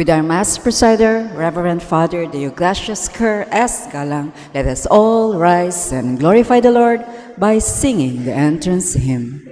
With our Mass presider, Reverend Father Deogracius Kerr S. Galang, let us all rise and glorify the Lord by singing the entrance hymn.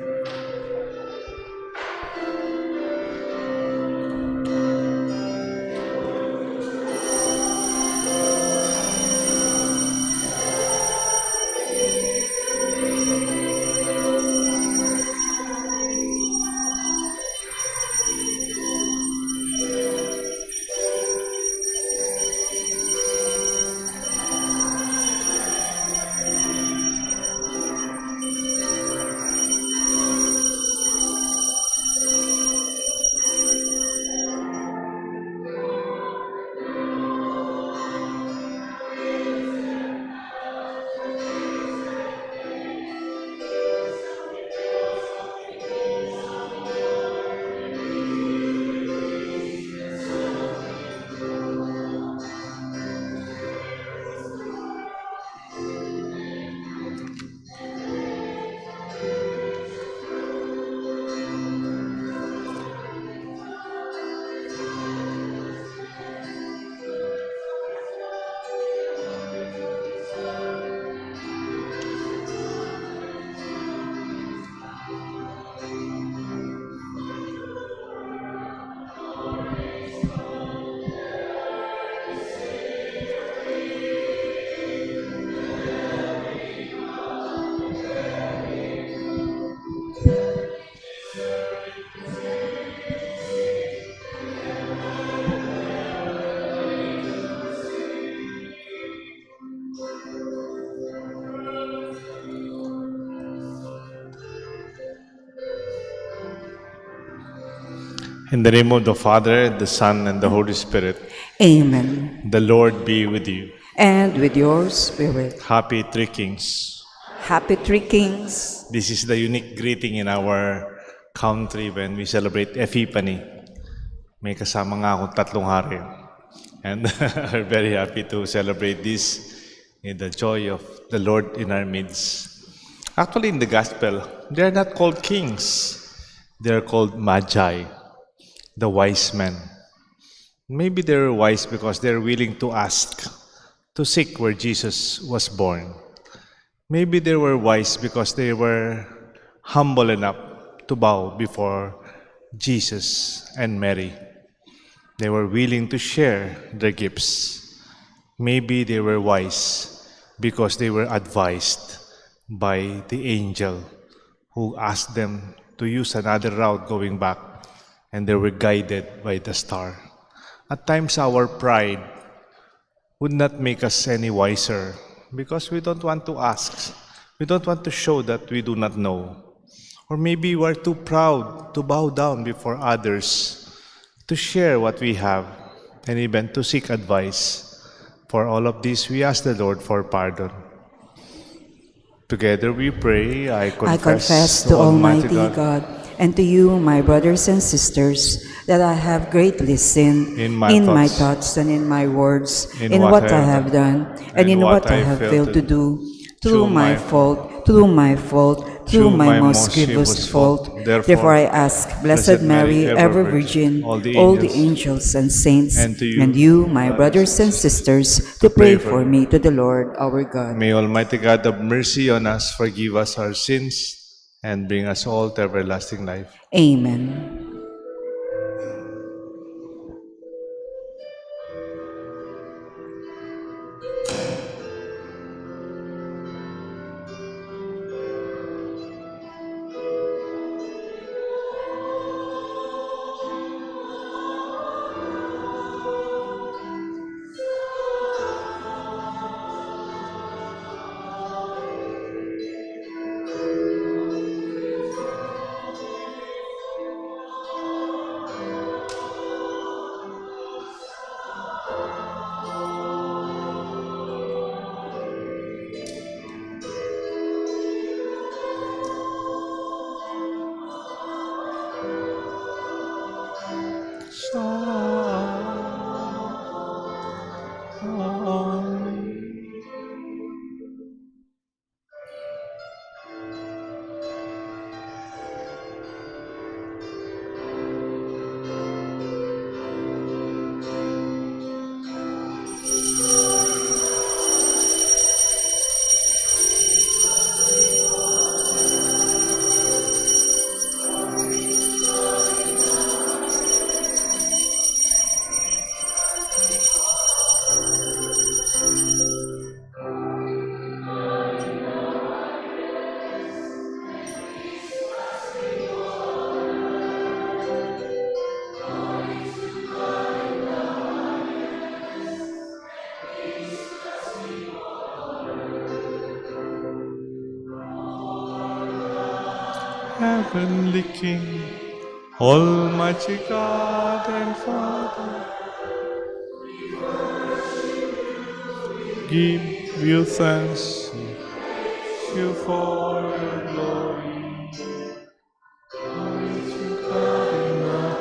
In the name of the Father, the Son, and the Holy Spirit. Amen. The Lord be with you. And with your spirit. Happy Three Kings. Happy Three Kings. This is the unique greeting in our country when we celebrate Epiphany. May kasama nga akong tatlong hari. And we're very happy to celebrate this in the joy of the Lord in our midst. Actually, in the Gospel, they're not called kings. They're called magi, the wise men. Maybe they're wise because they're willing to ask, to seek where Jesus was born. Maybe they were wise because they were humble enough to bow before Jesus and Mary. They were willing to share their gifts. Maybe they were wise because they were advised by the angel who asked them to use another route going back, and they were guided by the star. At times, our pride would not make us any wiser because we don't want to ask. We don't want to show that we do not know. Or maybe we are too proud to bow down before others, to share what we have, and even to seek advice. For all of this, we ask the Lord for pardon. Together we pray, I confess to Almighty God and to you, my brothers and sisters, that I have greatly sinned in my thoughts and in my words, in what I have done, and in what I have failed to do, through my fault, through my most grievous fault. Therefore I ask, Blessed Mary, ever Virgin, all the angels and saints, and you, my brothers and sisters, to pray for me to the Lord our God. May Almighty God have mercy on us, forgive us our sins, and bring us all to everlasting life. Amen. Heavenly King, Almighty God and Father, give you thanks, you for your glory. Almighty God in the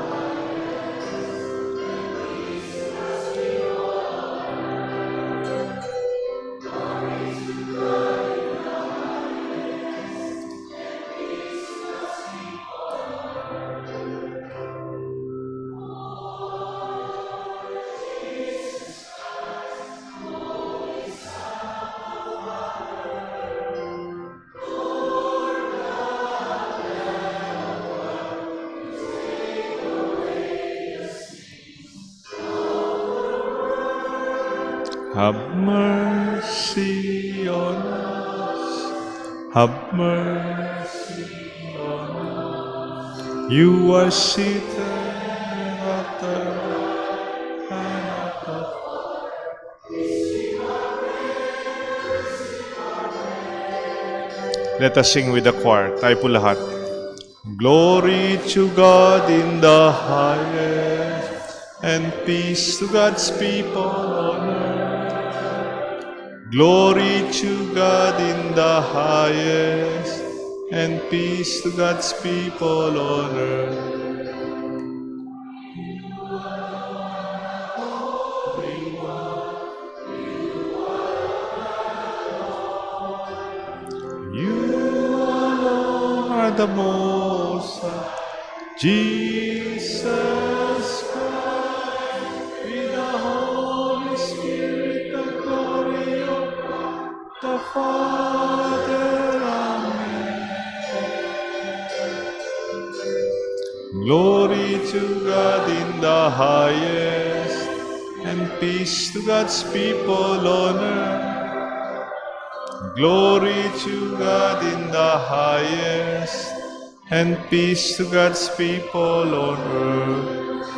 have mercy on us, have mercy on us. You are seated at the hand of the. Let us sing with the choir. Tayo po lahat. Glory to God in the highest, and peace to God's people on earth. Glory to God in the highest, and peace to God's people on earth. You alone are the most high, Jesus Christ, with the Holy Spirit, the glory of the Father. Amen. Glory to God in the highest, and peace to God's people on earth. Glory to God in the highest, and peace to God's people on earth.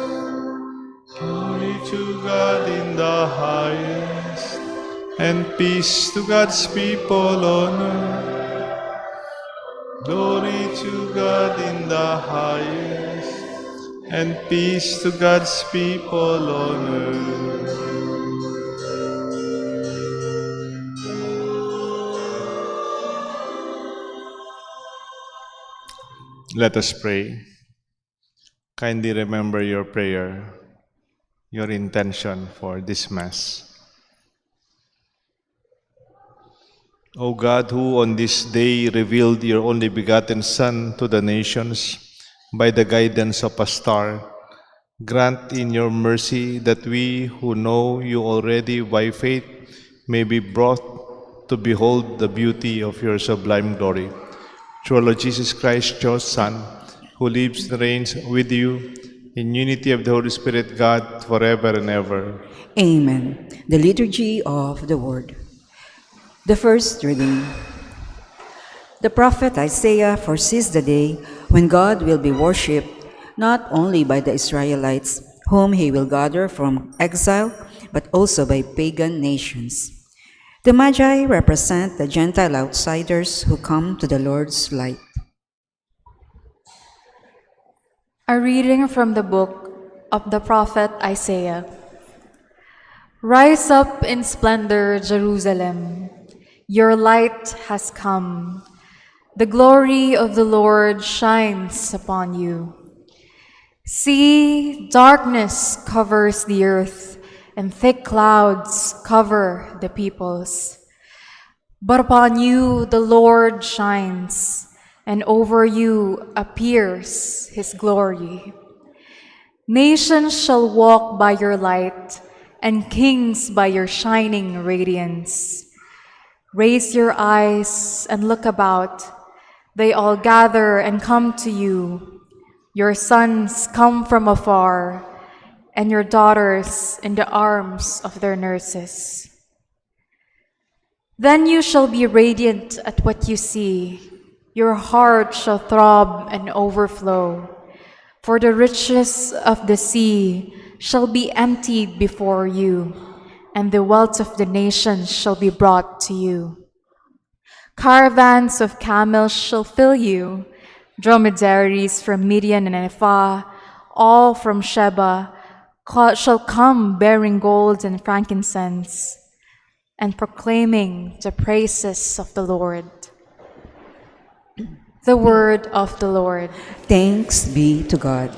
Glory to God in the highest, and peace to God's people on earth. Glory to God in the highest, and peace to God's people on earth. Let us pray. Kindly remember your prayer, your intention for this Mass. O God, who on this day revealed your only begotten Son to the nations by the guidance of a star, grant in your mercy that we who know you already by faith may be brought to behold the beauty of your sublime glory. Through our Lord Jesus Christ, your Son, who lives and reigns with you in unity of the Holy Spirit, God, forever and ever. Amen. The Liturgy of the Word. The first reading. The prophet Isaiah foresees the day when God will be worshipped not only by the Israelites, whom he will gather from exile, but also by pagan nations. The Magi represent the Gentile outsiders who come to the Lord's light. A reading from the book of the prophet Isaiah. Rise up in splendor, Jerusalem. Your light has come. The glory of the Lord shines upon you. See, darkness covers the earth, and thick clouds cover the peoples. But upon you the Lord shines, and over you appears his glory. Nations shall walk by your light, and kings by your shining radiance. Raise your eyes and look about. They all gather and come to you. Your sons come from afar, and your daughters in the arms of their nurses. Then you shall be radiant at what you see. Your heart shall throb and overflow. For the riches of the sea shall be emptied before you, and the wealth of the nations shall be brought to you. Caravans of camels shall fill you. Dromedaries from Midian and Ephah, all from Sheba, shall come bearing gold and frankincense, and proclaiming the praises of the Lord. The word of the Lord. Thanks be to God.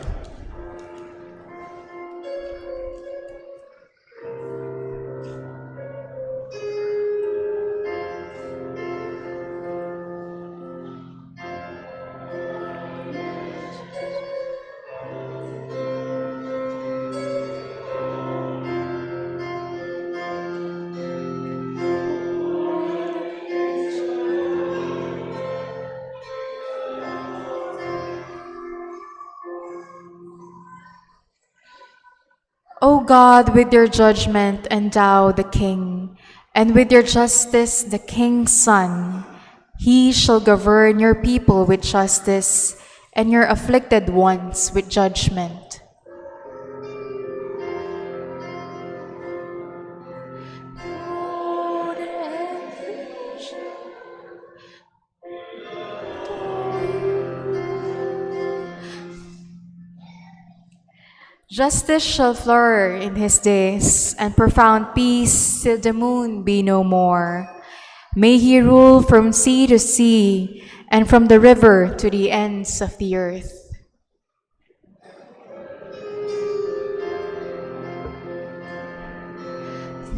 O God, with your judgment endow the king, and with your justice the king's son. He shall govern your people with justice, and your afflicted ones with judgment. Justice shall flourish in his days, and profound peace till the moon be no more. May he rule from sea to sea, and from the river to the ends of the earth.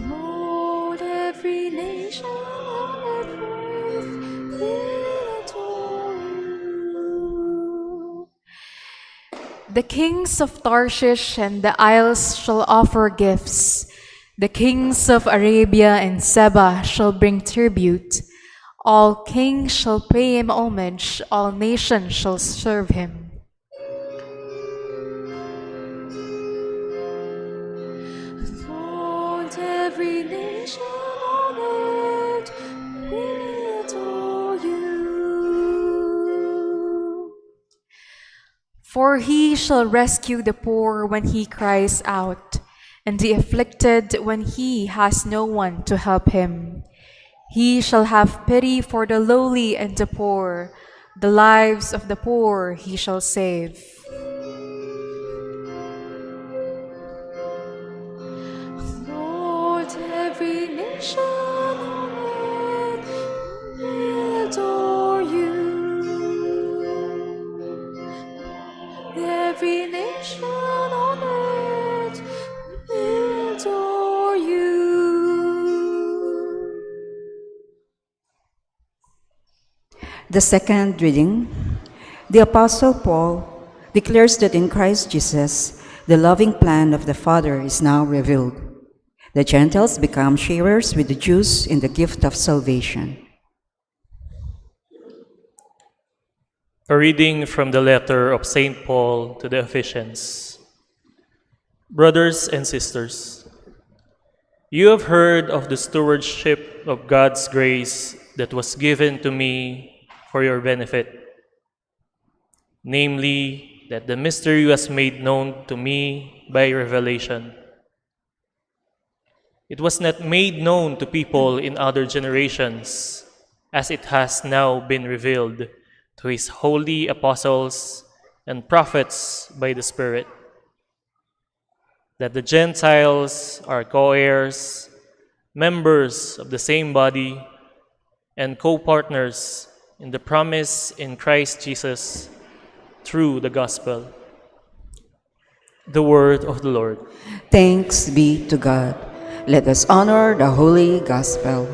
Lord, every nation on earth will adore you. The kings of Tarshish and the isles shall offer gifts. The kings of Arabia and Seba shall bring tribute. All kings shall pay him homage, all nations shall serve him. Lord, every nation on earth will adore you. For he shall rescue the poor when he cries out, and the afflicted when he has no one to help him. He shall have pity for the lowly and the poor. The lives of the poor he shall save. Lord, every nation on earth will adore you. Every nation on earth will adore you. The second reading, the Apostle Paul declares that in Christ Jesus, the loving plan of the Father is now revealed. The Gentiles become sharers with the Jews in the gift of salvation. A reading from the letter of St. Paul to the Ephesians. Brothers and sisters, you have heard of the stewardship of God's grace that was given to me for your benefit, namely, that the mystery was made known to me by revelation. It was not made known to people in other generations, as it has now been revealed to his holy apostles and prophets by the Spirit, that the Gentiles are co-heirs, members of the same body, and co-partners in the promise in Christ Jesus through the gospel. The word of the Lord. Thanks be to God. Let us honor the holy gospel.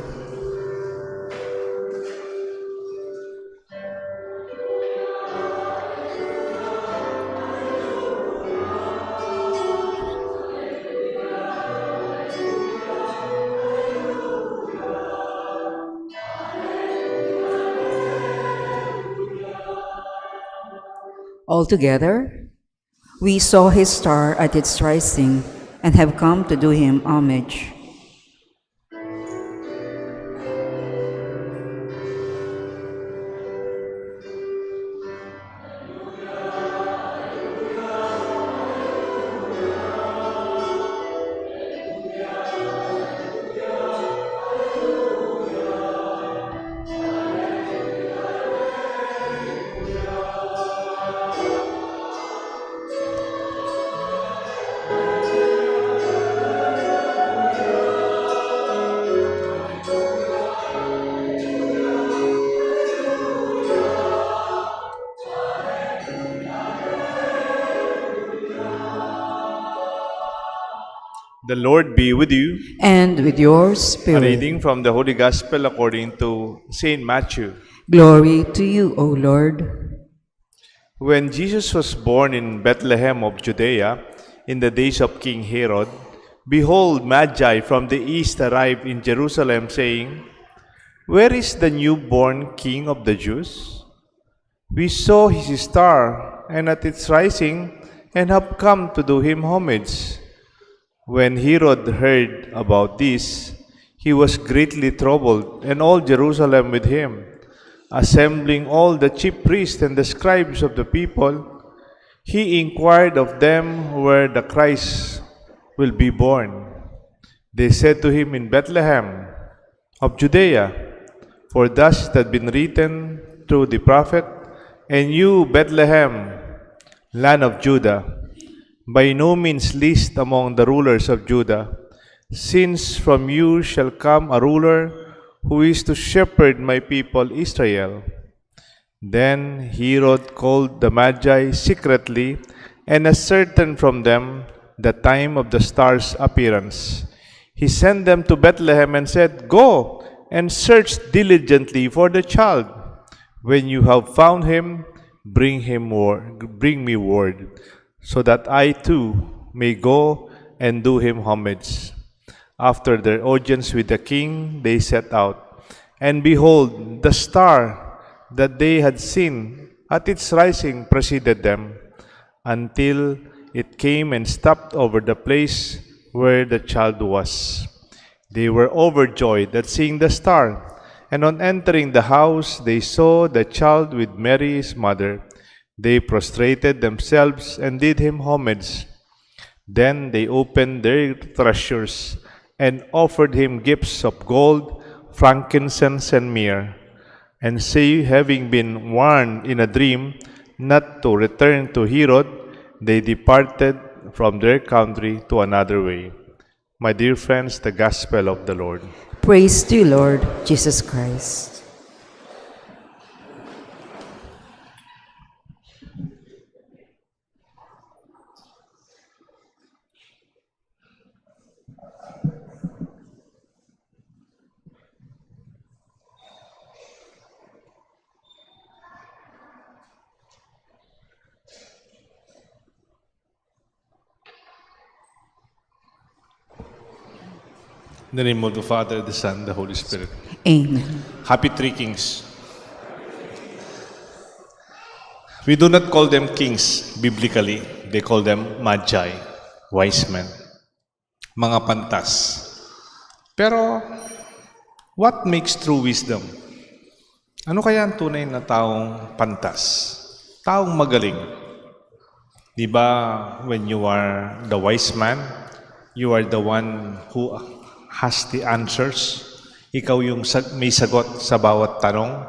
Altogether, we saw his star at its rising and have come to do him homage. The Lord be with you. And with your A spirit. reading from the Holy Gospel according to Saint Matthew. Glory to you, O Lord. When Jesus was born in Bethlehem of Judea, in the days of King Herod, behold, Magi from the east arrived in Jerusalem, saying, "Where is the newborn King of the Jews? We saw his star, and at its rising, and have come to do him homage." When Herod heard about this, he was greatly troubled, and all Jerusalem with him. Assembling all the chief priests and the scribes of the people, he inquired of them where the Christ will be born. They said to him, "In Bethlehem of Judea, for thus it had been written through the prophet, and you, Bethlehem, land of Judah, by no means least among the rulers of Judah, since from you shall come a ruler who is to shepherd my people Israel." Then Herod called the Magi secretly and ascertained from them the time of the star's appearance. He sent them to Bethlehem and said, "Go and search diligently for the child. When you have found him, bring me word, so that I too may go and do him homage." After their audience with the king, they set out. And behold, the star that they had seen at its rising preceded them, until it came and stopped over the place where the child was. They were overjoyed at seeing the star, and on entering the house, they saw the child with Mary his mother. They prostrated themselves and did him homage. Then they opened their treasures and offered him gifts of gold, frankincense, and myrrh. And say, having been warned in a dream not to return to Herod, they departed from their country to another way. My dear friends, the Gospel of the Lord. Praise to you, Lord Jesus Christ. In the name of the Father, the Son, the Holy Spirit. Amen. Happy Three Kings. We do not call them kings biblically. They call them magi, wise men, mga pantas. Pero, what makes true wisdom? Ano kaya ang tunay na taong pantas? Taong magaling. Di ba, when you are the wise man, you are the one who has the answers. Ikaw yung may sagot sa bawat tanong.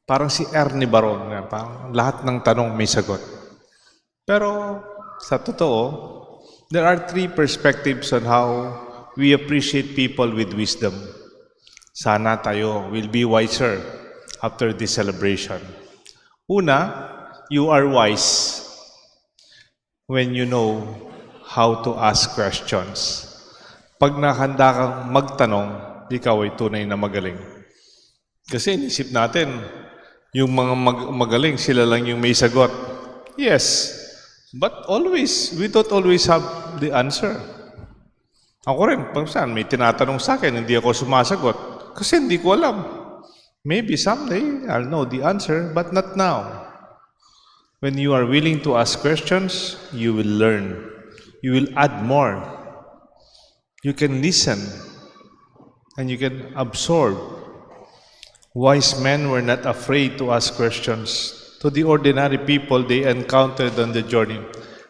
Parang si Ernie Baron, parang lahat ng tanong may sagot. Pero sa totoo, there are three perspectives on how we appreciate people with wisdom. Sana tayo will be wiser after this celebration. Una, you are wise when you know how to ask questions. Pag nakahanda kang magtanong, ikaw ay tunay na magaling. Kasi inisip natin, yung mga magaling, sila lang yung may sagot. Yes, but we don't always have the answer. Ako rin, pag saan, may tinatanong sa akin, hindi ako sumasagot. Kasi hindi ko alam. Maybe someday, I'll know the answer, but not now. When you are willing to ask questions, you will learn. You will add more. You can listen and you can absorb. Wise men were not afraid to ask questions to the ordinary people they encountered on the journey.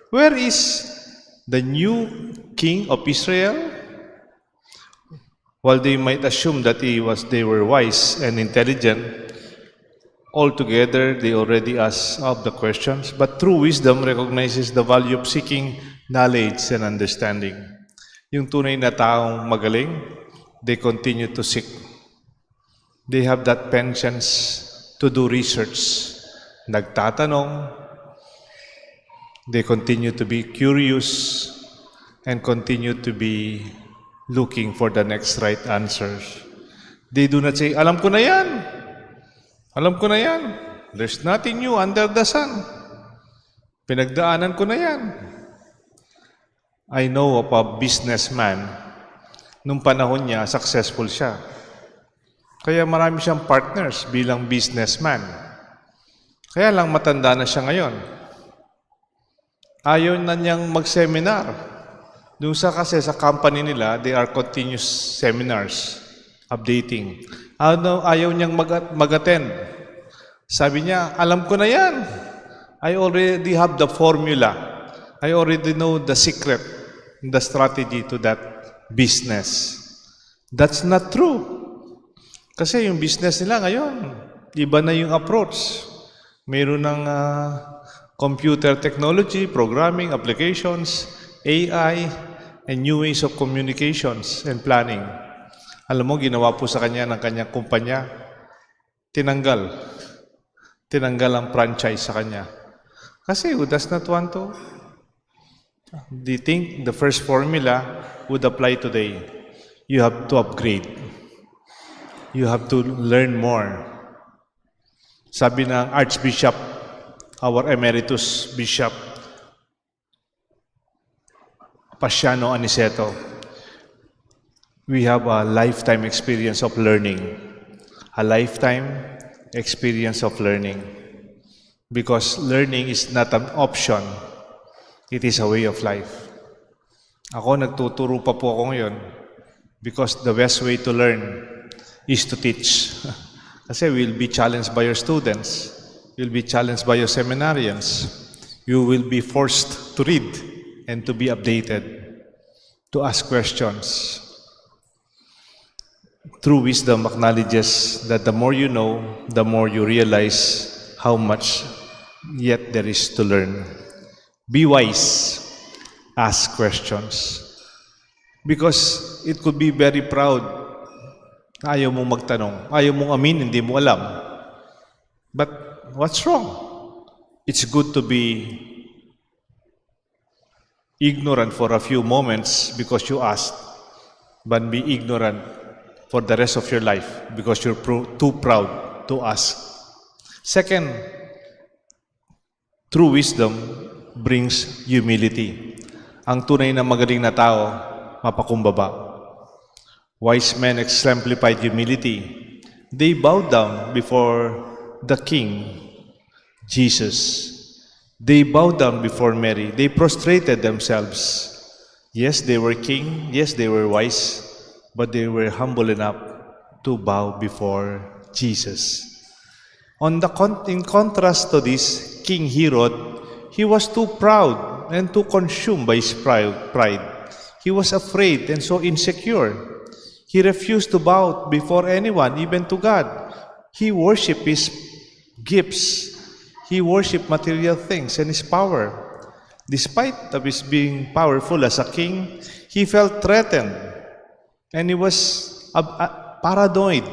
Where is the new king of Israel? While they might assume that they were wise and intelligent, altogether they already asked of the questions. But true wisdom recognizes the value of seeking knowledge and understanding. Yung tunay na taong magaling, they continue to seek. They have that patience to do research. Nagtatanong, They continue to be curious and continue to be looking for the next right answers. They do not say, alam ko na yan. Alam ko na yan. There's nothing new under the sun. Pinagdaanan ko na yan. I know of a businessman. Nung panahon niya, successful siya. Kaya marami siyang partners bilang businessman. Kaya lang matanda na siya ngayon. Ayaw na niyang mag-seminar. Doon kasi sa company nila, they are continuous seminars, updating. Ayaw niyang mag-attend. Sabi niya, alam ko na yan. I already have the formula. I already know the secret, the strategy to that business. That's not true. Kasi yung business nila ngayon, iba na yung approach. Mayroon ng computer technology, programming, applications, AI, and new ways of communications and planning. Alam mo, ginawa po sa kanya ng kanyang kumpanya, tinanggal ang franchise sa kanya. Kasi who does not want to? Do you think the first formula would apply today? You have to upgrade. You have to learn more. Sabi ng Archbishop, our emeritus bishop, Pasiano Aniceto, we have a lifetime experience of learning. A lifetime experience of learning. Because learning is not an option. It is a way of life. Ako, nagtuturo pa po ako ngayon because the best way to learn is to teach. Kasi we'll be challenged by your students. You'll be challenged by your seminarians. You will be forced to read and to be updated, to ask questions. True wisdom acknowledges that the more you know, the more you realize how much yet there is to learn. Be wise. Ask questions. Because it could be very proud. Ayaw mong magtanong. Ayaw mong amin, hindi mo alam. But what's wrong? It's good to be ignorant for a few moments because you asked, but be ignorant for the rest of your life because you're too proud to ask. Second, true wisdom brings humility. Ang tunay na magaling na tao, mapakumbaba. Wise men exemplified humility. They bowed down before the King, Jesus. They bowed down before Mary. They prostrated themselves. Yes, they were king. Yes, they were wise. But they were humble enough to bow before Jesus. In contrast to this, King Herod, he was too proud and too consumed by his pride. He was afraid and so insecure. He refused to bow before anyone, even to God. He worshipped his gifts. He worshipped material things and his power. Despite of his being powerful as a king, he felt threatened. And he was paranoid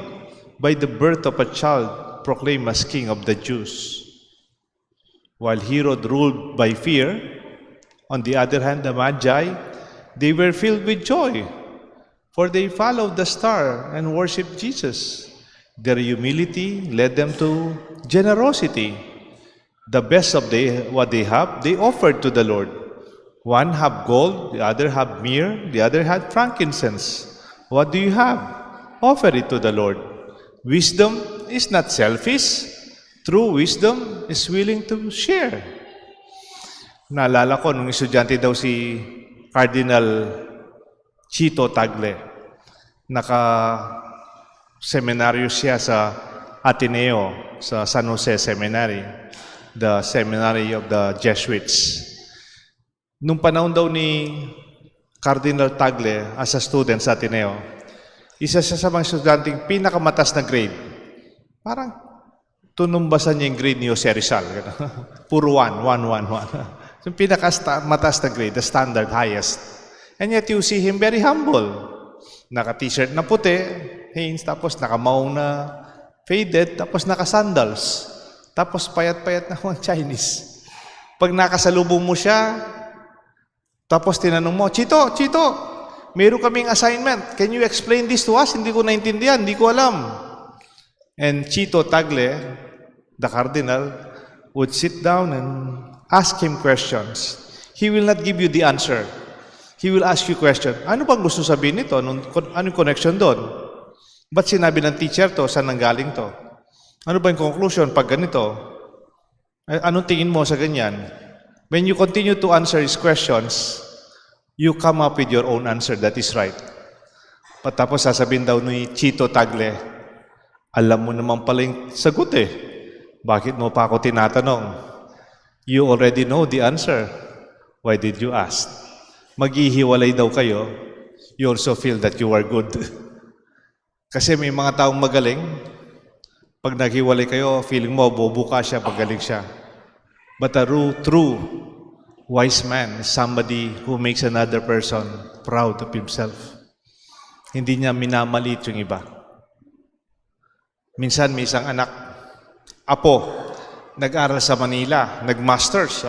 by the birth of a child proclaimed as king of the Jews. While Herod ruled by fear, on the other hand, the Magi, they were filled with joy, for they followed the star and worshipped Jesus. Their humility led them to generosity. The best of what they have, they offered to the Lord. One had gold, the other had myrrh, the other had frankincense. What do you have? Offer it to the Lord. Wisdom is not selfish. True wisdom is willing to share. Naalala ko, nung estudyante daw si Cardinal Chito Tagle, naka-seminaryo siya sa Ateneo, sa San Jose Seminary, the seminary of the Jesuits. Nung panahon daw ni Cardinal Tagle as a student sa Ateneo, isa siya sa mga estudyanteng pinakamatas na grade. Parang tunumbasan niya yung grade ni Jose Rizal. Puro 1. Yung pinakamatas na grade, the standard, highest. And yet you see him very humble. Naka-t-shirt na puti, Hanes, tapos nakamaong na faded, tapos naka-sandals. Tapos payat-payat na mga Chinese. Pag nakasalubong mo siya, tapos tinanong mo, Chito, meron kaming assignment. Can you explain this to us? Hindi ko naintindihan, hindi ko alam. And Chito Tagle, the cardinal, would sit down and ask him questions. He will not give you the answer. He will ask you question. Ano bang gusto sabihin nito? Anong connection doon? Ba't sinabi ng teacher to? Saan nanggaling to? Ano ba yung conclusion pag ganito? Anong tingin mo sa ganyan? When you continue to answer his questions, you come up with your own answer that is right. Tapos sasabihin daw ni Chito Tagle, alam mo naman pala yung sagot eh. Bakit mo pa ako tinatanong? You already know the answer. Why did you ask? Maghihiwalay daw kayo, you also feel that you are good. Kasi may mga taong magaling, pag naghiwalay kayo, feeling mo, bobo ka siya, pagaling siya. But a true wise man is somebody who makes another person proud of himself. Hindi niya minamalit yung iba. Minsan may isang anak, apo, nag-aral sa Manila, nag-masters,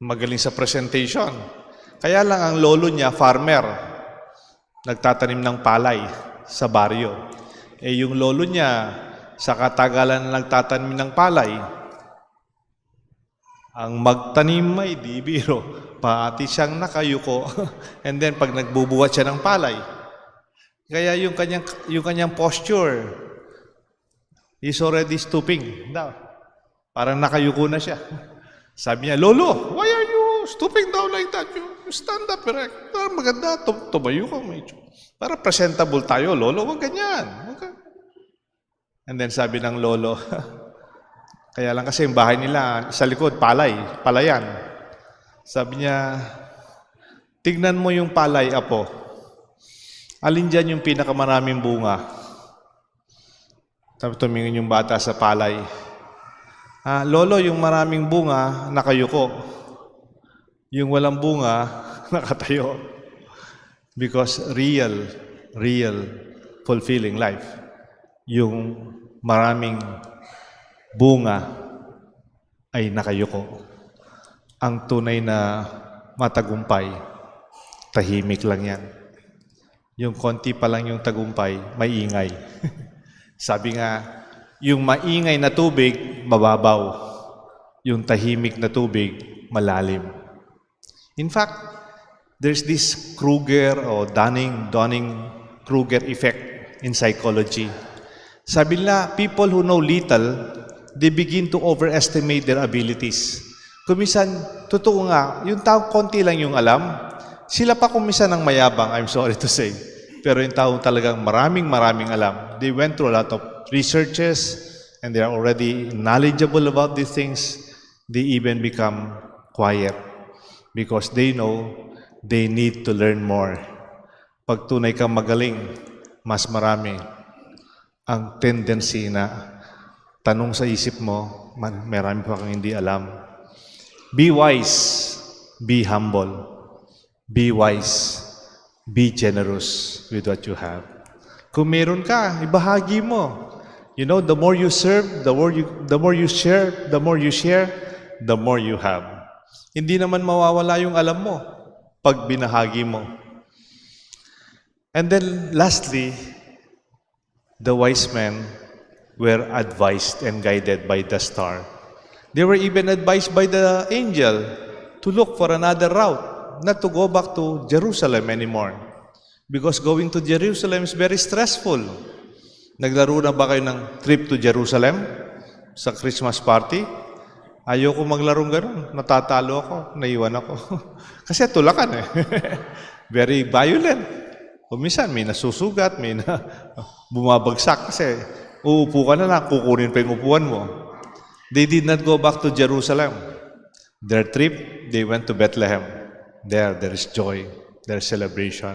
magaling sa presentation. Kaya lang ang lolo niya, farmer, nagtatanim ng palay sa baryo. Yung lolo niya, sa katagalan na nagtatanim ng palay, ang magtanim ay di biro, pati siyang nakayuko. And then pag nagbubuhat siya ng palay, kaya yung kanyang posture, he's already stooping. Parang nakayuko na siya. Sabi niya, Lolo, why are you stooping down like that? You stand up erect. Para maganda, tumayo ka medyo. Para presentable tayo, Lolo, wag ganyan. Okay. And then sabi ng Lolo, kaya lang kasi yung bahay nila sa likod, palayan. Sabi niya, tignan mo yung palay, apo. Alin dyan yung pinakamaraming bunga? Sabi tumingin yung bata sa palay. Lolo, yung maraming bunga, nakayuko. Yung walang bunga, nakatayo. Because real, fulfilling life, yung maraming bunga ay nakayuko. Ang tunay na matagumpay, tahimik lang yan. Yung konti pa lang yung tagumpay, may ingay. Sabi nga, yung maingay na tubig, mababaw. Yung tahimik na tubig, malalim. In fact, there's this Kruger or Dunning-Kruger effect in psychology. Sabi nila, people who know little, they begin to overestimate their abilities. Kumisan, totoo nga, yung tao konti lang yung alam, sila pa kumisan ng mayabang, I'm sorry to say. Pero yung tao talagang maraming alam. They went through a lot of researches and they are already knowledgeable about these things. They even become quiet because they know they need to learn more. Pag tunay kang magaling, mas marami ang tendency na tanong sa isip mo, marami pa kang hindi alam. Be wise, be humble. Be wise, be generous with what you have. Kung meron ka, ibahagi mo. You know, the more you serve, the more you share, the more you have. Hindi naman mawawala yung alam mo pag binahagi mo. And then lastly, the wise men were advised and guided by the star. They were even advised by the angel to look for another route, not to go back to Jerusalem anymore. Because going to Jerusalem is very stressful. Naglaro na ba kayo ng trip to Jerusalem sa Christmas party? Ayoko maglarong ganun. Natatalo ako, naiwan ako. Kasi tulakan eh. Very violent. O minsan, may nasusugat, may bumabagsak kasi uupo ka na lang, kukunin pa yung upuan mo. They did not go back to Jerusalem. Their trip, they went to Bethlehem. There is joy, there's celebration.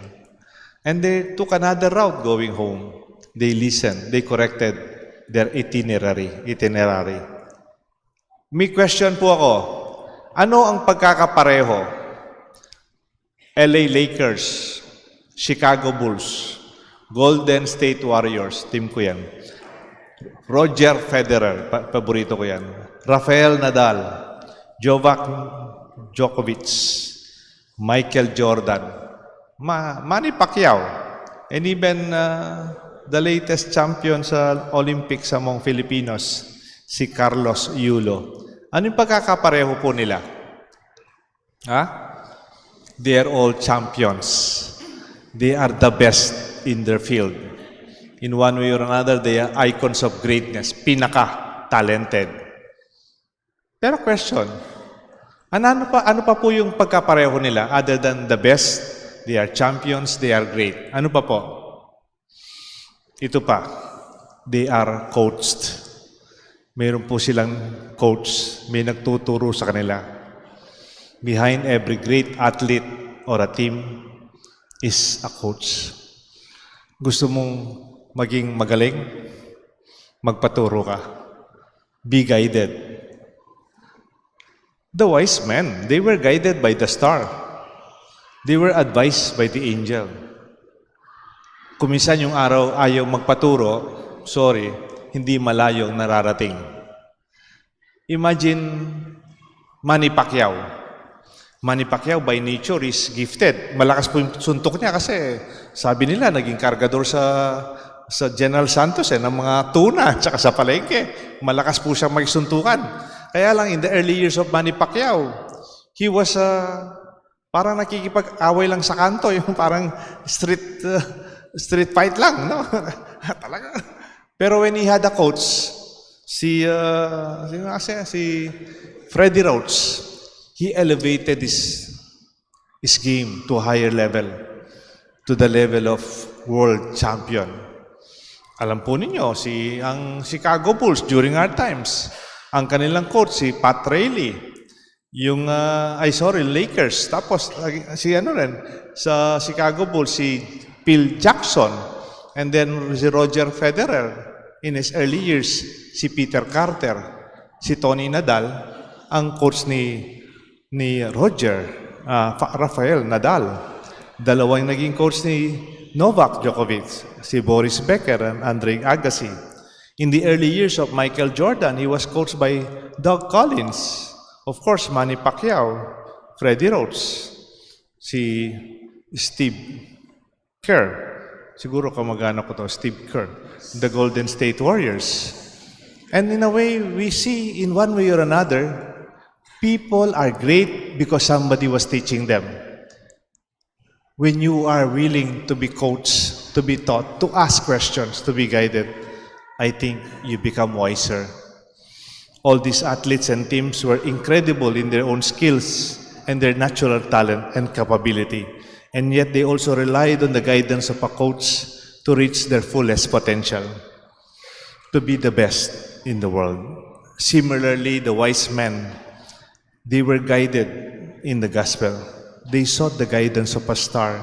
And they took another route going home. They listened, they corrected their itinerary. May question po ako. Ano ang pagkakapareho? LA Lakers, Chicago Bulls, Golden State Warriors, team ko yan. Roger Federer, paborito ko yan. Rafael Nadal, Novak Djokovic, Michael Jordan, Manny Pacquiao, and even the latest champion sa Olympics among Filipinos, si Carlos Yulo. Ano yung pagkakapareho po nila? They are all champions. They are the best in their field. In one way or another, they are icons of greatness, pinaka-talented. Pero question, ano pa po yung pagkapareho nila other than the best? They are champions, they are great. Ano pa po? Ito pa, they are coached. Mayroon po silang coach, may nagtuturo sa kanila. Behind every great athlete or a team is a coach. Gusto mong maging magaling? Magpaturo ka. Be guided. The wise men, they were guided by the star. They were advised by the angel. Kung minsan yung araw ayaw magpaturo, sorry, hindi malayong nararating. Imagine Manny Pacquiao. Manny Pacquiao by nature is gifted. Malakas po yung suntok niya kasi sabi nila naging kargador sa General Santos ng mga tuna at saka sa palengke. Malakas po siyang magsuntukan. Kaya lang in the early years of Manny Pacquiao, he was parang nakikipag-away lang sa kanto, yung parang street fight lang, no? Talaga. Pero when he had a coach, si Freddie Roach, he elevated his game to a higher level, to the level of world champion. Alam po ninyo, ang Chicago Bulls during our times, ang kanilang coach si Pat Riley, yung Lakers, tapos sa Chicago Bulls si Phil Jackson, and then si Roger Federer. In his early years, si Peter Carter, si Tony Nadal, ang coach ni Rafael Nadal. Dalawang naging coach ni Novak Djokovic, si Boris Becker and Andre Agassi. In the early years of Michael Jordan, he was coached by Doug Collins. Of course, Manny Pacquiao, Freddie Roach, si Steve Kerr. Siguro kamag-anak ko to, Steve Kerr, the Golden State Warriors. And in a way, we see in one way or another, people are great because somebody was teaching them. When you are willing to be coached, to be taught, to ask questions, to be guided, I think you become wiser. All these athletes and teams were incredible in their own skills and their natural talent and capability. And yet they also relied on the guidance of a coach to reach their fullest potential, to be the best in the world. Similarly, the wise men, they were guided in the gospel. They sought the guidance of a star.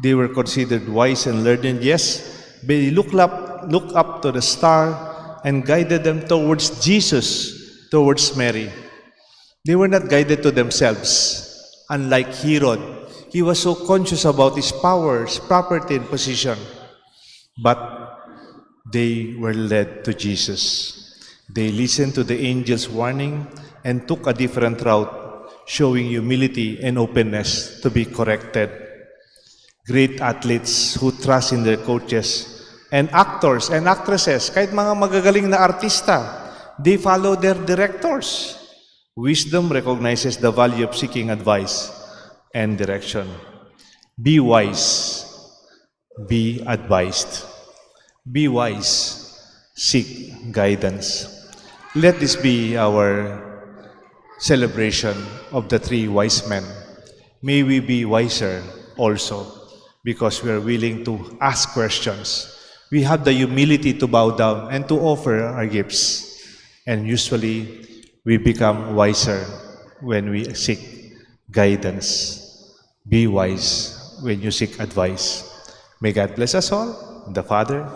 They were considered wise and learned, yes, but they looked up to the star and guided them towards Jesus, towards Mary. They were not guided to themselves. Unlike Herod, he was so conscious about his powers, property, and position. But they were led to Jesus. They listened to the angel's warning and took a different route, showing humility and openness to be corrected. Great athletes who trust in their coaches, and actors and actresses, kahit mga magagaling na artista, they follow their directors. Wisdom recognizes the value of seeking advice and direction. Be wise. Be advised. Be wise. Seek guidance. Let this be our celebration of the three wise men. May we be wiser also because we are willing to ask questions. We have the humility to bow down and to offer our gifts. And usually, we become wiser when we seek guidance. Be wise when you seek advice. May God bless us all, the Father,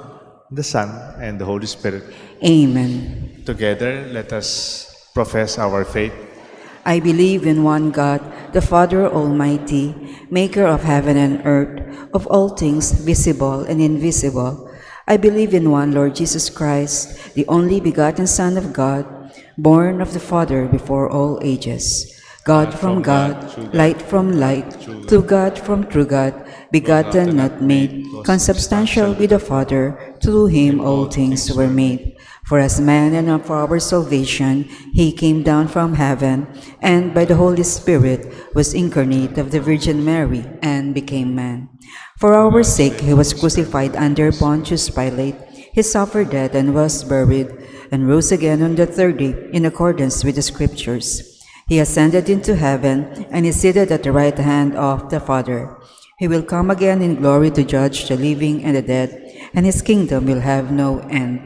the Son, and the Holy Spirit. Amen. Together, let us profess our faith. I believe in one God, the Father Almighty, maker of heaven and earth, of all things visible and invisible. I believe in one Lord Jesus Christ, the only begotten Son of God, born of the Father before all ages, God from God, light from light, true God from true God, begotten, not made, consubstantial with the Father, through him all things were made. For as man and for our salvation, he came down from heaven, and by the Holy Spirit was incarnate of the Virgin Mary, and became man. For our sake he was crucified under Pontius Pilate. He suffered death and was buried, and rose again on the third day, in accordance with the Scriptures. He ascended into heaven, and is seated at the right hand of the Father. He will come again in glory to judge the living and the dead, and his kingdom will have no end.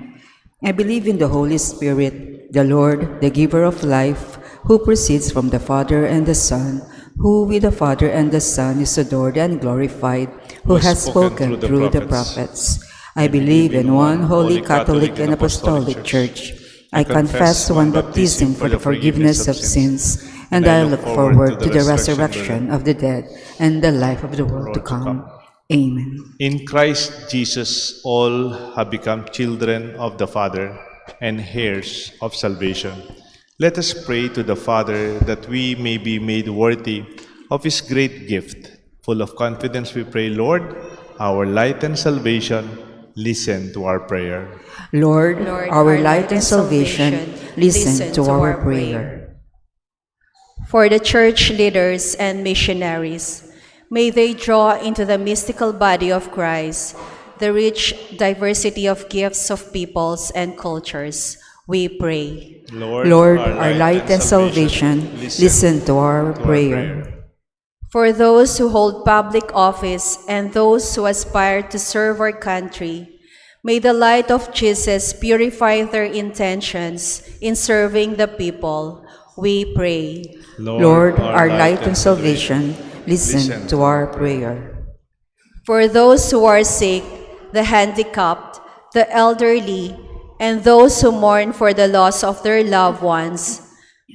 I believe in the Holy Spirit, the Lord, the giver of life, who proceeds from the Father and the Son, who with the Father and the Son is adored and glorified, who has spoken through the prophets. I believe in one holy Catholic and Apostolic Church. I confess one baptism for the forgiveness of sins, and I look forward to the resurrection of the dead and the life of the world to come. Amen. In Christ Jesus, all have become children of the Father and heirs of salvation. Let us pray to the Father that we may be made worthy of his great gift. Full of confidence we pray, Lord, our light and salvation, listen to our prayer. Lord, our light and salvation, listen to our prayer. For the church leaders and missionaries, may they draw into the mystical body of Christ the rich diversity of gifts of peoples and cultures, we pray. Lord, our light and salvation, listen to our prayer. For those who hold public office and those who aspire to serve our country, may the light of Jesus purify their intentions in serving the people, we pray. Lord, our light and salvation, listen to our prayer. For those who are sick, the handicapped, the elderly, and those who mourn for the loss of their loved ones,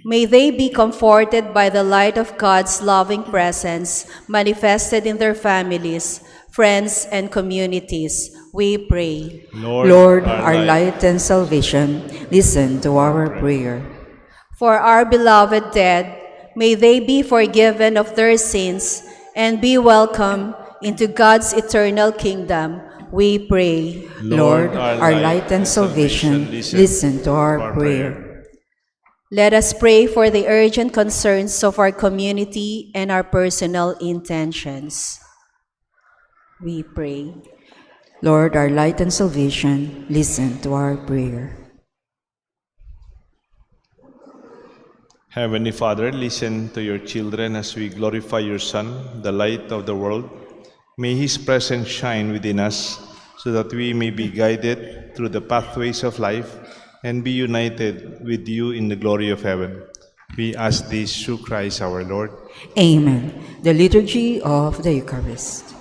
may they be comforted by the light of God's loving presence manifested in their families, friends, and communities, we pray. Lord, our light and salvation, listen to our prayer. For our beloved dead, may they be forgiven of their sins and be welcomed into God's eternal kingdom, we pray. Lord, our light and salvation, listen to our prayer. Let us pray for the urgent concerns of our community and our personal intentions. We pray. Lord, our light and salvation, listen to our prayer. Heavenly Father, listen to your children as we glorify your Son, the light of the world. May his presence shine within us so that we may be guided through the pathways of life and be united with you in the glory of heaven. We ask this through Christ our Lord. Amen. The Liturgy of the Eucharist.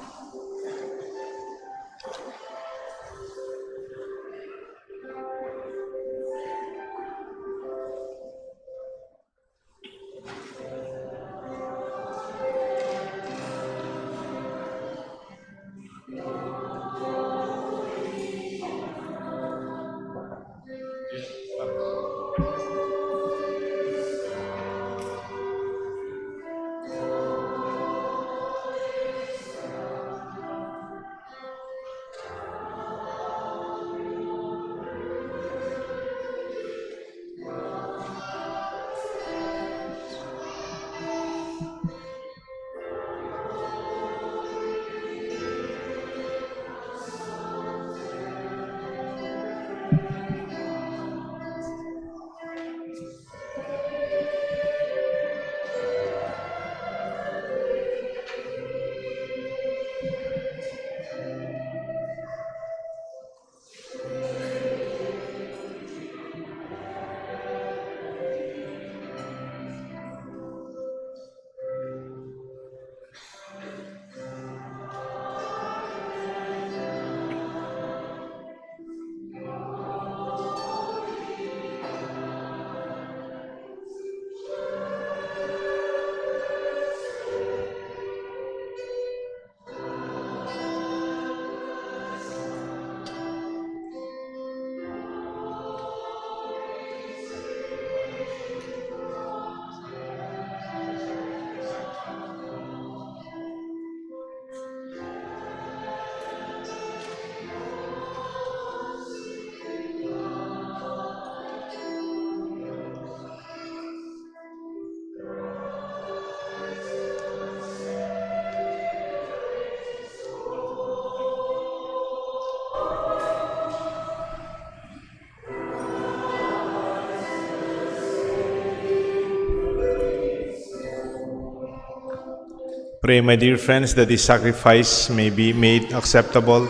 Pray, my dear friends, that this sacrifice may be made acceptable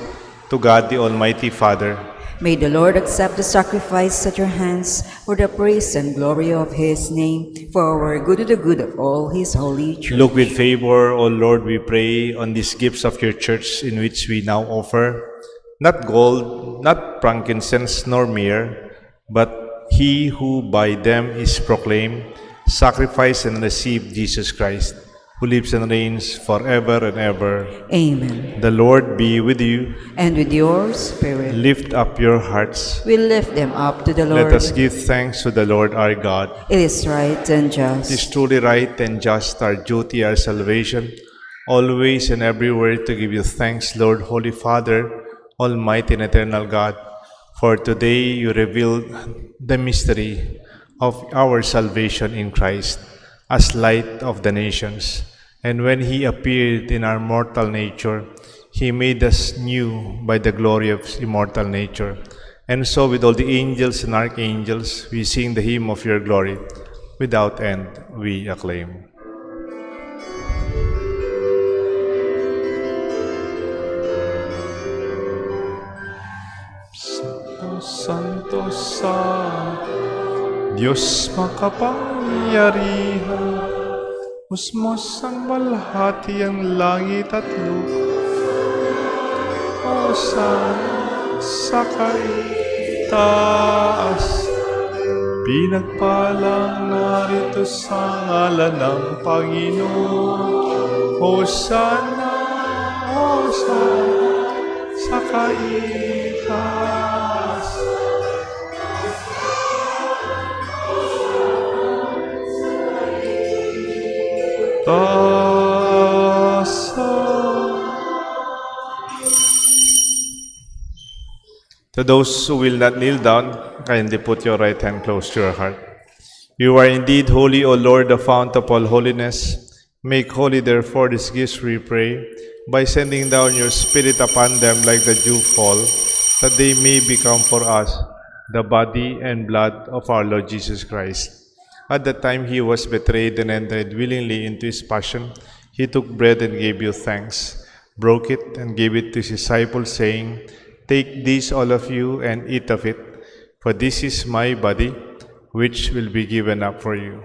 to God the Almighty Father. May the Lord accept the sacrifice at your hands for the praise and glory of his name, for our good and the good of all his holy church. Look with favor, O Lord, we pray, on these gifts of your church in which we now offer, not gold, not frankincense, nor myrrh, but he who by them is proclaimed, sacrifice and receive Jesus Christ, who lives and reigns forever and ever. Amen. The Lord be with you. And with your spirit, Lift up your hearts. we lift them up to the Lord. Let us give thanks to the Lord our God. It is right and It is just. truly right and just, our duty, our salvation, always and everywhere to give you thanks, Lord, Holy Father, Almighty and eternal God. For today you revealed the mystery of our salvation in Christ as light of the nations. And when he appeared in our mortal nature, he made us new by the glory of his immortal nature. And so with all the angels and archangels, we sing the hymn of your glory. Without end, we acclaim. Santo, Santo, Santo, Diyos makapangyarihan, musmos ang balhati ang langit at lupa. Hosana sa kaitaas, pinagpalang narito sa ngalan ng Panginoon. Hosana, Hosana sa kaitaas. To those who will not kneel down, kindly put your right hand close to your heart. You are indeed holy, O Lord, the fount of all holiness. Make holy, therefore, these gifts, we pray, by sending down your Spirit upon them like the dew fall, that they may become for us the body and blood of our Lord Jesus Christ. At the time he was betrayed and entered willingly into his passion, he took bread and gave you thanks, broke it and gave it to his disciples, saying, "Take this, all of you, and eat of it, for this is my body, which will be given up for you."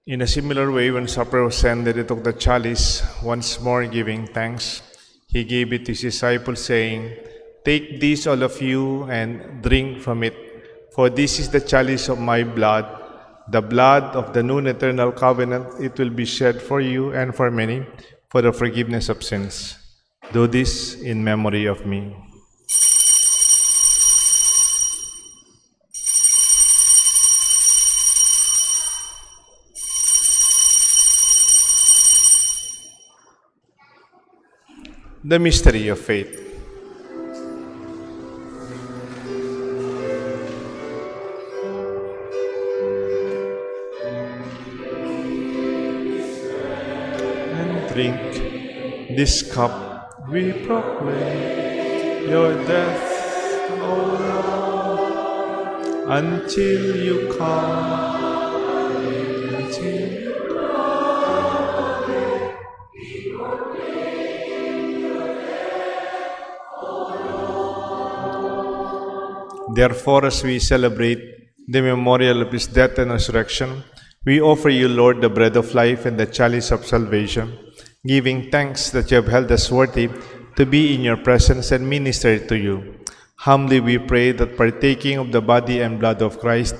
In a similar way, when supper was ended, he took the chalice, once more giving thanks. He gave it to his disciples, saying, "Take this, all of you, and drink from it, for this is the chalice of my blood, the blood of the new and eternal covenant. It will be shed for you and for many for the forgiveness of sins. Do this in memory of me." The mystery of faith. And drink this cup, we proclaim your death, O Lord, until you come. Therefore, as we celebrate the memorial of his death and resurrection, we offer you, Lord, the bread of life and the chalice of salvation, giving thanks that you have held us worthy to be in your presence and minister to you. Humbly we pray that partaking of the body and blood of Christ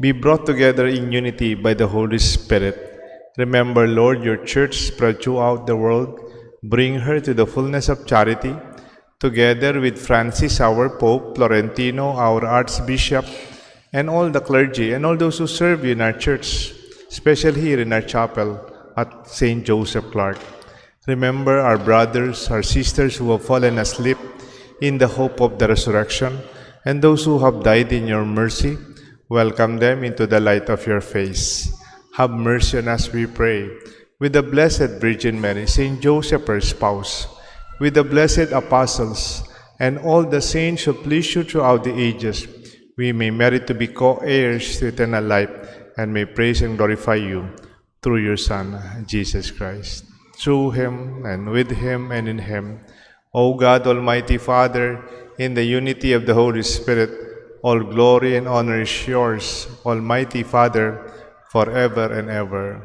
be brought together in unity by the Holy Spirit. Remember, Lord, your church spread throughout the world. Bring her to the fullness of charity, together with Francis, our Pope, Florentino, our Archbishop, and all the clergy, and all those who serve you in our church, especially here in our chapel at St. Joseph Clark. Remember our brothers, our sisters who have fallen asleep in the hope of the resurrection, and those who have died in your mercy. Welcome them into the light of your face. Have mercy on us, we pray. With the Blessed Virgin Mary, St. Joseph, her spouse, with the blessed apostles and all the saints who please you throughout the ages, we may merit to be co-heirs to eternal life and may praise and glorify you through your Son, Jesus Christ. Through him and with him and in him, O God, Almighty Father, in the unity of the Holy Spirit, all glory and honor is yours, Almighty Father, forever and ever.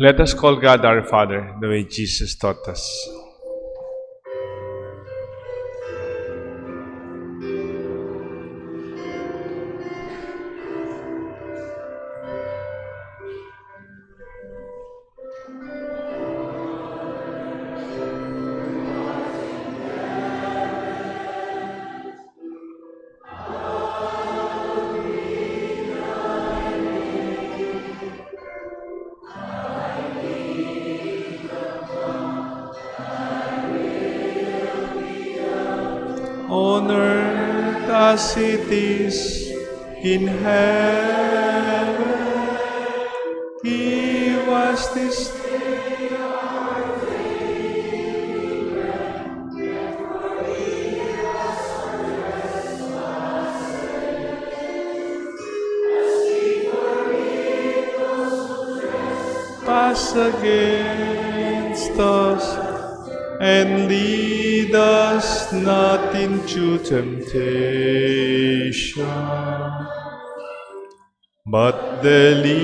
Let us call God our Father the way Jesus taught us. On earth as it is in heaven, give us this day our daily bread, and forgive us our trespasses, as we forgive those who trespass against us. And lead us not into temptation, but deliver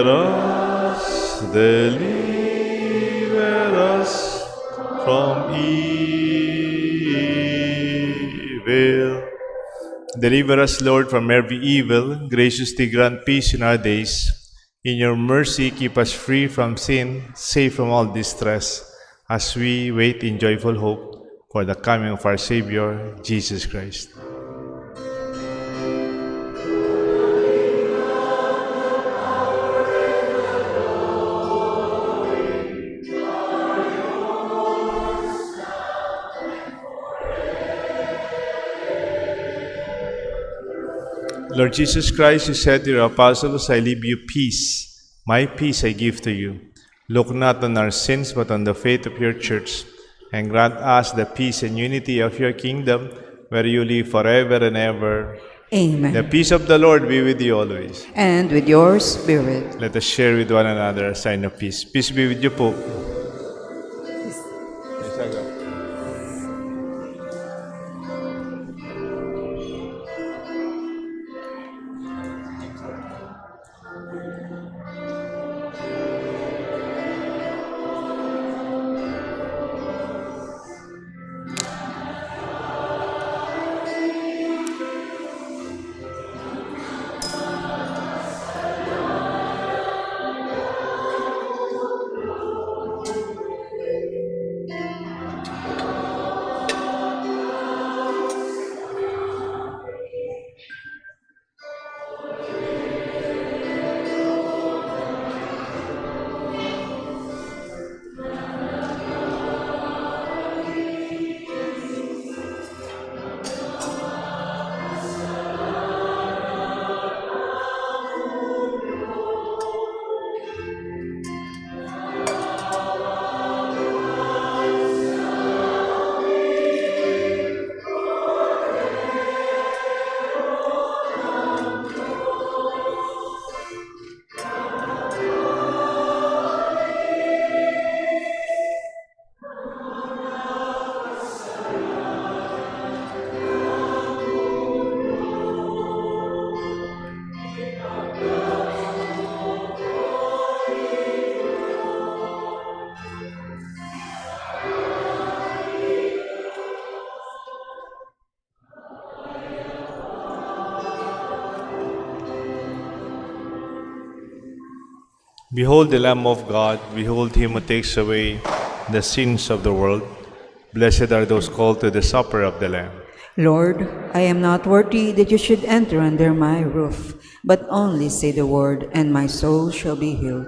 us from evil. Deliver us, Lord, from every evil. Graciously grant peace in our days. In your mercy, keep us free from sin, safe from all distress, as we wait in joyful hope for the coming of our Savior, Jesus Christ. Lord Jesus Christ, you said to your apostles, I leave you peace. My peace I give to you. Look not on our sins, but on the faith of your church, and grant us the peace and unity of your kingdom, where you live forever and ever. Amen. The peace of the Lord be with you always. And with your spirit. Let us share with one another a sign of peace. Peace be with you, Pope. Behold the Lamb of God, behold him who takes away the sins of the world. Blessed are those called to the supper of the Lamb. Lord, I am not worthy that you should enter under my roof, but only say the word, and my soul shall be healed.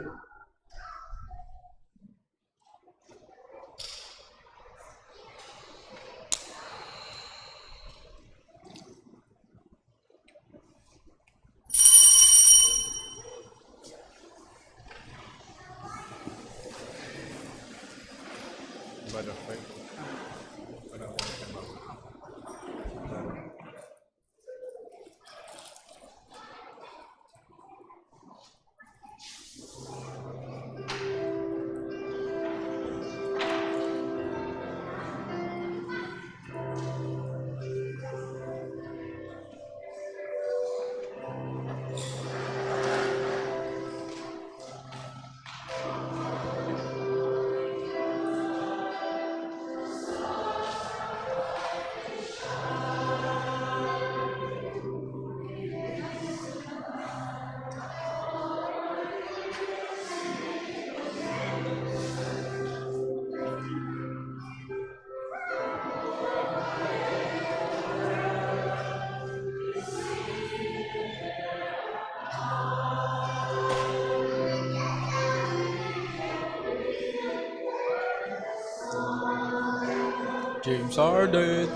James Harden.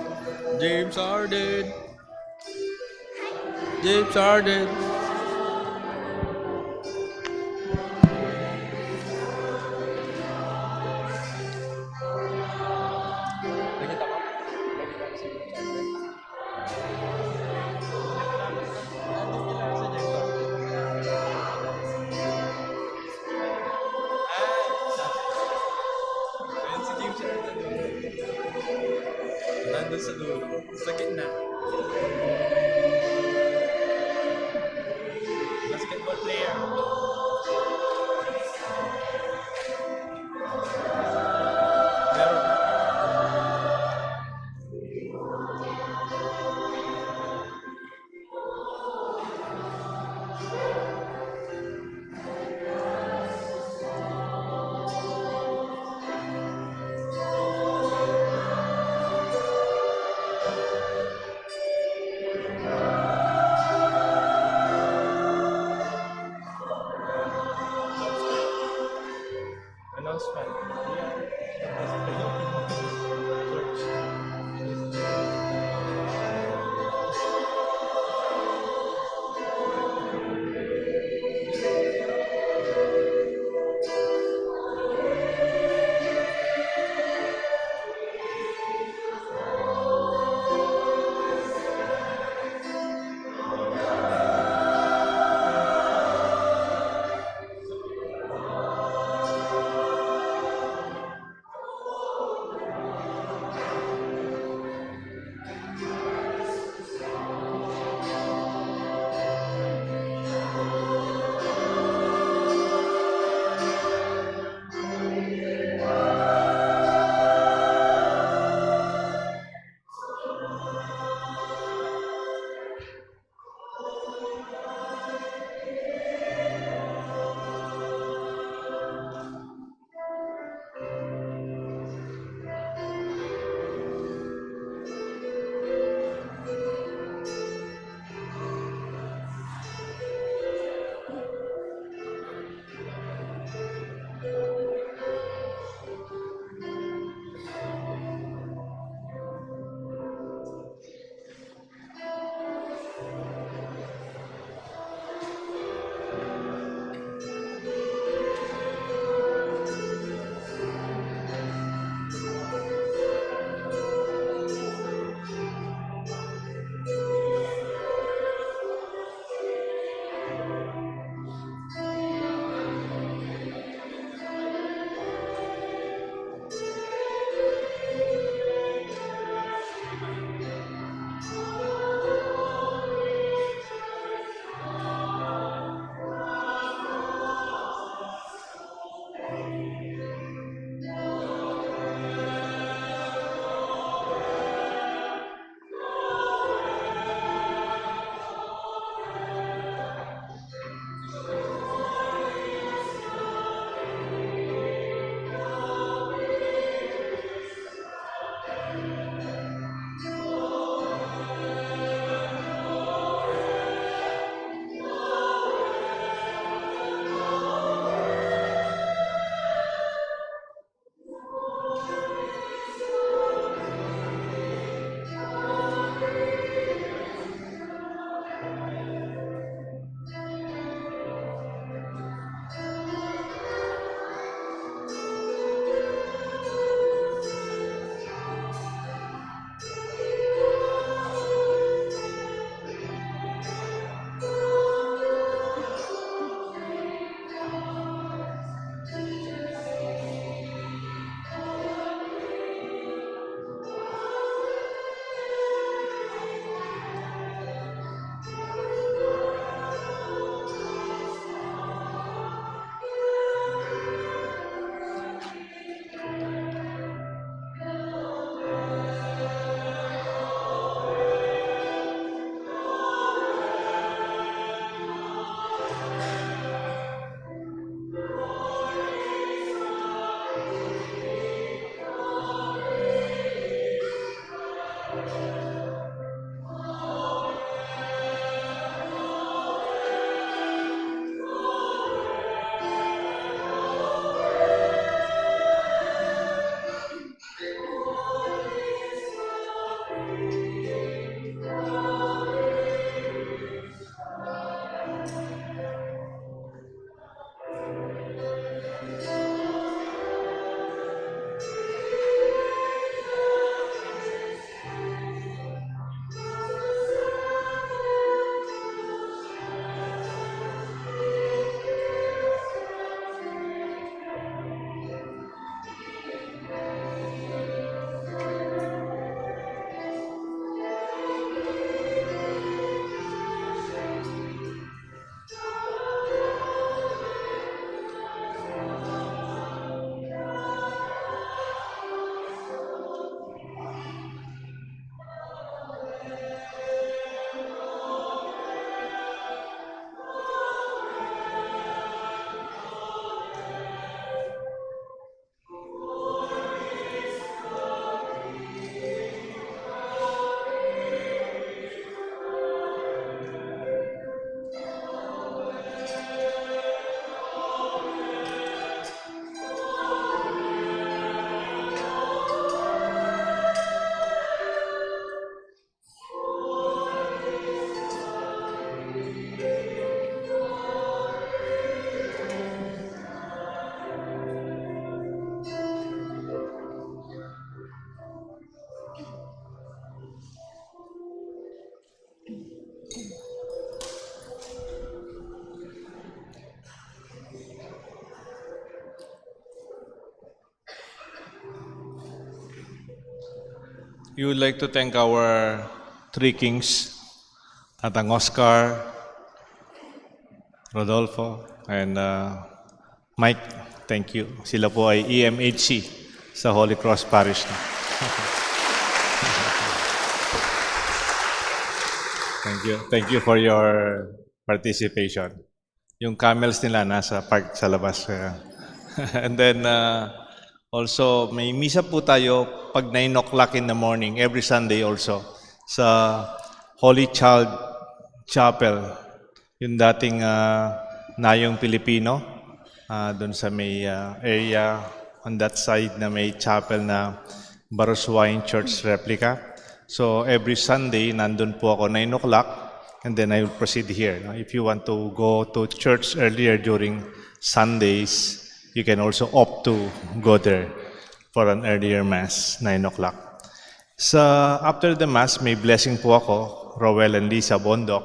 James Harden. James Harden. Nakita ko? Nakita ko si James Harden. Nandun kila sa James Harden. Ayun si James Harden. Nandun sa dulo. Sa gitna. Basketball player. Meron. Announcement. We would like to thank our three kings, Tatang Oscar, Rodolfo, and Mike. Thank you. Sila po ay EMHC sa Holy Cross Parish. Thank you. Thank you for your participation. Yung camels nila nasa park sa labas. And then also may misa po tayo pag 9 o'clock in the morning every Sunday also sa Holy Child Chapel. Yung dating Nayong Pilipino doon sa may area on that side na may chapel na Baroswain Church replica. So every Sunday, nandun po ako 9 o'clock, and then I will proceed here. If you want to go to church earlier during Sundays, you can also opt to go there for an earlier Mass, 9 o'clock. So after the Mass, may blessing po ako, Rowel and Lisa Bondok,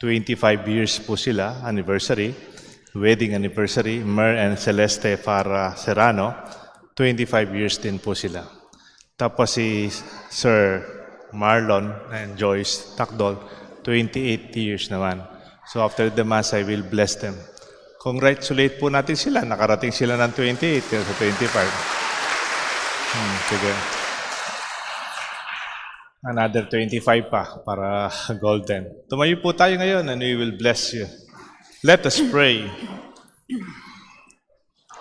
25 years po sila, anniversary, wedding anniversary, Mer and Celeste Farah Serrano, 25 years din po sila. Tapos si Sir Marlon and Joyce Takdol, 28 years naman. So after the Mass, I will bless them. Congratulate po natin sila. Nakarating sila ng 28 sa 25. Sige. Another 25 pa para golden. Tumayo po tayo ngayon and we will bless you. Let us pray.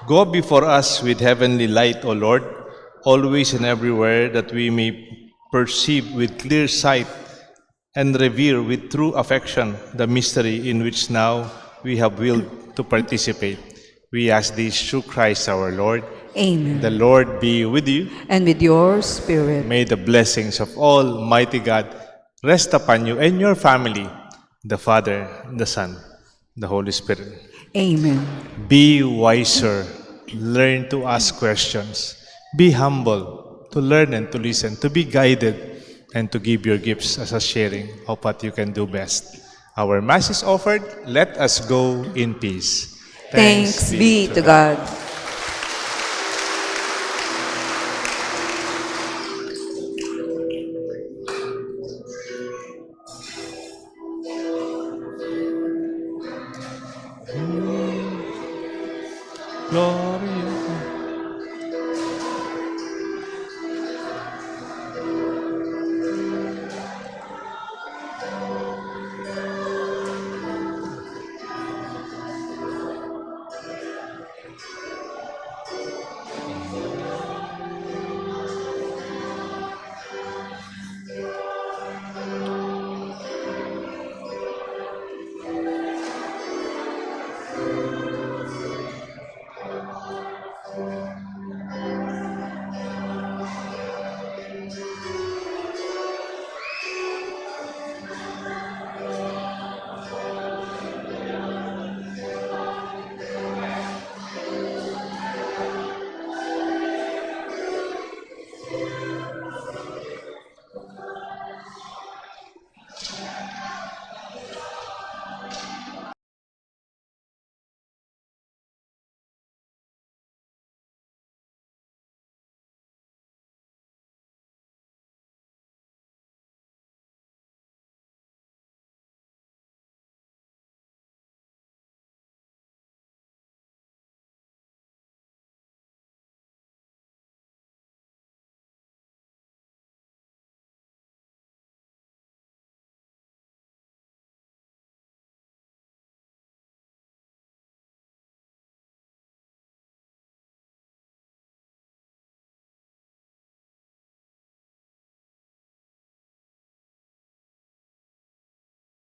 Go before us with heavenly light, O Lord, always and everywhere, that we may perceive with clear sight and revere with true affection the mystery in which now we have willed to participate. We ask this through Christ our Lord. Amen. The Lord be with you. And with your spirit. May the blessings of Almighty God rest upon you and your family, the Father, the Son, the Holy Spirit. Amen. Be wiser. Learn to ask questions. Be humble to learn and to listen, to be guided, and to give your gifts as a sharing of what you can do best. Our Mass is offered. Let us go in peace. Thanks be to God. Gloria.